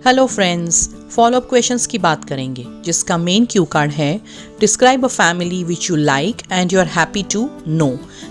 Hello friends, follow up questions की बात करेंगे जिसका मेन क्यू कार्ड है describe a family which you like and you are happy to know.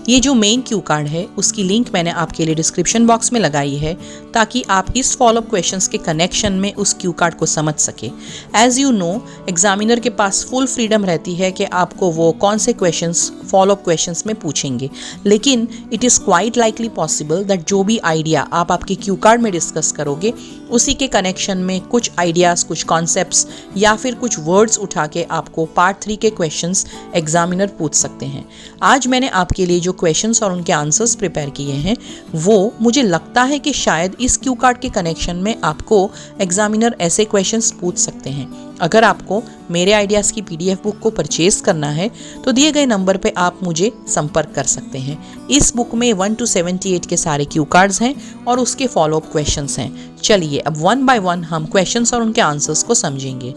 ये जो मेन क्यू कार्ड है उसकी लिंक मैंने आपके लिए डिस्क्रिप्शन बॉक्स में लगाई है ताकि आप इस फॉलोअप क्वेश्चंस के कनेक्शन में उस क्यू कार्ड को समझ सके। एज यू नो, एग्जामिनर के पास फुल फ्रीडम रहती है कि आपको वो कौन से क्वेश्चंस फॉलोअप क्वेश्चंस में पूछेंगे, लेकिन it is quite likely possible that जो भी आइडिया आप आपके क्यू कार्ड में डिस्कस करोगे उसी के कनेक्शन में कुछ आइडियाज़, कुछ कॉन्सेप्ट्स या फिर कुछ वर्ड्स उठा के आपको पार्ट 3 के क्वेश्चंस एग्जामिनर पूछ सकते हैं। आज मैंने आपके लिए जो क्वेश्चंस और उनके आंसर्स प्रिपेयर किए हैं वो मुझे लगता है कि शायद इस क्यू कार्ड के कनेक्शन में आपको एग्जामिनर ऐसे क्वेश्चंस पूछ सकते हैं। अगर आपको मेरे आइडियाज़ की PDF बुक को परचेज करना है तो दिए गए नंबर पे आप मुझे संपर्क कर सकते हैं। इस बुक में 1 to 78 के सारे क्यू कार्ड्स हैं और उसके फॉलोअप क्वेश्चंस हैं। चलिए अब वन बाय वन हम क्वेश्चंस और उनके आंसर्स को समझेंगे।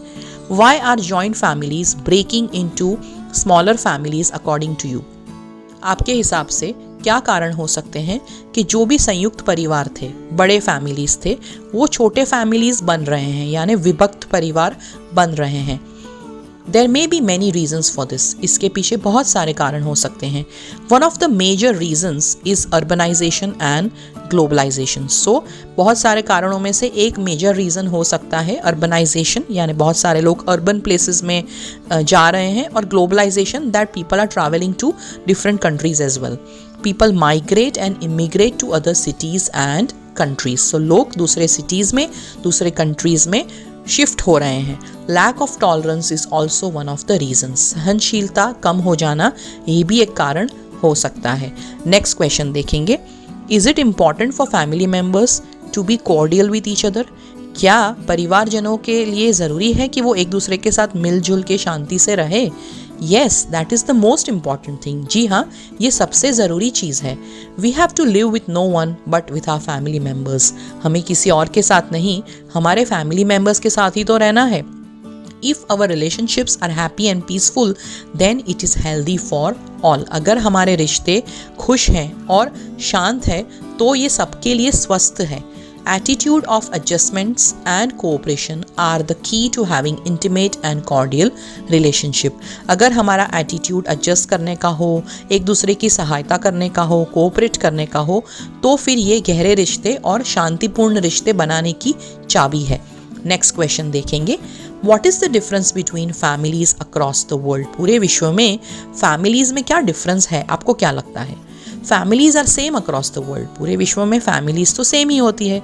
Why are joint families breaking into smaller families according to you? आपके हिसाब से क्या कारण हो सकते हैं कि जो भी संयुक्त परिवार थे, बड़े फैमिलीज थे, वो छोटे फैमिलीज बन रहे हैं, यानी विभक्त परिवार बन रहे हैं। There may be many reasons for this. इसके पीछे बहुत सारे कारण हो सकते हैं। One of the major reasons is urbanisation and globalisation. So बहुत सारे कारणों में से एक मेजर रीज़न हो सकता है अर्बनाइजेशन, यानी बहुत सारे लोग अर्बन प्लेसेस में जा रहे हैं, और globalisation that people are travelling to different countries as well. People migrate and immigrate to other cities and countries. So लोग दूसरे सिटीज़ में, दूसरे कंट्रीज़ में शिफ्ट हो रहे हैं। Lack of tolerance is also one of the reasons. सहनशीलता कम हो जाना ये भी एक कारण हो सकता है। नेक्स्ट क्वेश्चन देखेंगे। Is it important for family members to be cordial with each other? क्या परिवारजनों के लिए ज़रूरी है कि वो एक दूसरे के साथ मिलजुल के शांति से रहे? Yes, that is the most important thing. जी हाँ, ये सबसे ज़रूरी चीज़ है। We have to live with no one but with our family members. हमें किसी और के साथ नहीं, हमारे फैमिली मेम्बर्स के साथ ही तो रहना है। If our relationships are happy and peaceful, then it is healthy for all. अगर हमारे रिश्ते खुश हैं और शांत हैं तो ये सबके लिए स्वस्थ है। Attitude of adjustments and cooperation are the key to having intimate and cordial relationship. अगर हमारा एटीट्यूड एडजस्ट करने का हो, एक दूसरे की सहायता करने का हो, कोऑपरेट करने का हो, तो फिर ये गहरे रिश्ते और शांतिपूर्ण रिश्ते बनाने की चाबी है। नेक्स्ट क्वेश्चन देखेंगे। What is the difference between families across the world? पूरे विश्व में फैमिलीज में क्या डिफरेंस है, आपको क्या लगता है? Families are same across the world. पूरे विश्व में फैमिलीज तो सेम ही होती है।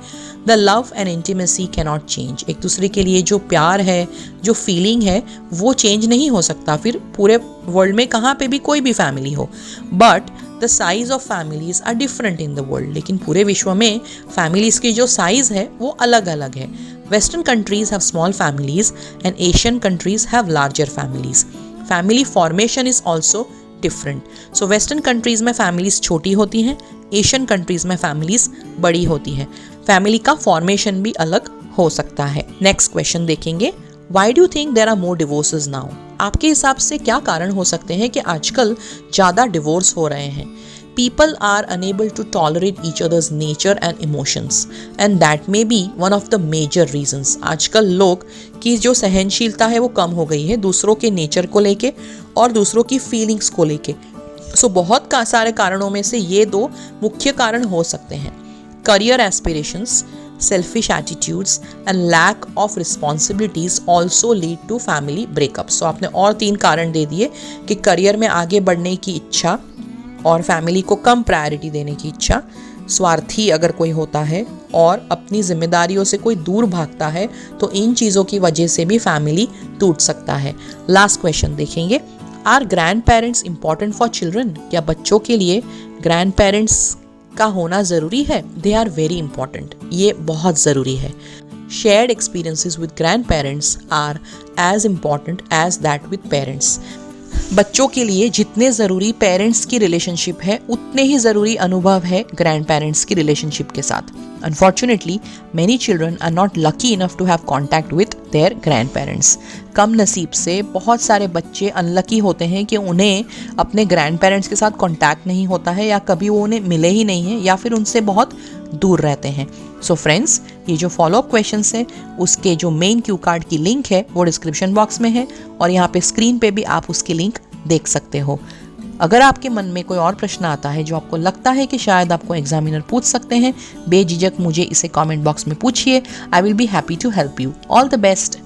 The love and intimacy cannot change. एक दूसरे के लिए जो प्यार है, जो फीलिंग है, वो चेंज नहीं हो सकता, फिर पूरे वर्ल्ड में कहाँ पे भी कोई भी फैमिली हो। But the size of families are different in the world. लेकिन पूरे विश्व में फैमिलीज की जो साइज है वो अलग अलग है। Western countries have small families and Asian countries have larger families. Family formation is also different. So Western countries में families छोटी होती हैं, Asian countries में families बड़ी होती हैं। Family का formation भी अलग हो सकता है। Next question देखेंगे। Why do you think there are more divorces now? आपके हिसाब से क्या कारण हो सकते हैं कि आजकल ज़्यादा डिवोर्स हो रहे हैं? People are unable to tolerate each other's nature and emotions, and that may be one of the major reasons. आजकल लोग की जो सहनशीलता है वो कम हो गई है दूसरों के नेचर को लेके और दूसरों की फीलिंग्स को लेके। सो बहुत सारे कारणों में से ये दो मुख्य कारण हो सकते हैं। Career aspirations, selfish attitudes and lack of responsibilities also lead to family breakup. So आपने और 3 कारण दे दिए कि करियर में आगे बढ़ने की इच्छा और फैमिली को कम प्रायोरिटी देने की इच्छा, स्वार्थी अगर कोई होता है और अपनी जिम्मेदारियों से कोई दूर भागता है, तो इन चीज़ों की वजह से भी फैमिली टूट सकता है। लास्ट क्वेश्चन देखेंगे। Are grandparents important for children? क्या बच्चों के लिए ग्रैंड पेरेंट्स का होना ज़रूरी है? They are very important. ये बहुत ज़रूरी है। Shared experiences with grandparents are as important as that with parents. बच्चों के लिए जितने ज़रूरी पेरेंट्स की रिलेशनशिप है उतने ही ज़रूरी अनुभव है ग्रैंड पेरेंट्स की रिलेशनशिप के साथ। Unfortunately many children are not lucky enough to have contact with their grandparents. कम नसीब से बहुत सारे बच्चे अनलकी होते हैं कि उन्हें अपने ग्रैंड पेरेंट्स के साथ कॉन्टैक्ट नहीं होता है, या कभी वो उन्हें मिले ही नहीं हैं, या फिर उनसे बहुत दूर रहते हैं। सो फ्रेंड्स, ये जो फॉलोअप क्वेश्चंस है उसके जो मेन क्यू कार्ड की लिंक है वो डिस्क्रिप्शन बॉक्स में है और यहाँ पे स्क्रीन पे भी आप उसकी लिंक देख सकते हो। अगर आपके मन में कोई और प्रश्न आता है जो आपको लगता है कि शायद आपको एग्जामिनर पूछ सकते हैं, बेझिझक मुझे इसे कमेंट बॉक्स में पूछिए। I will be happy to help you. All the best.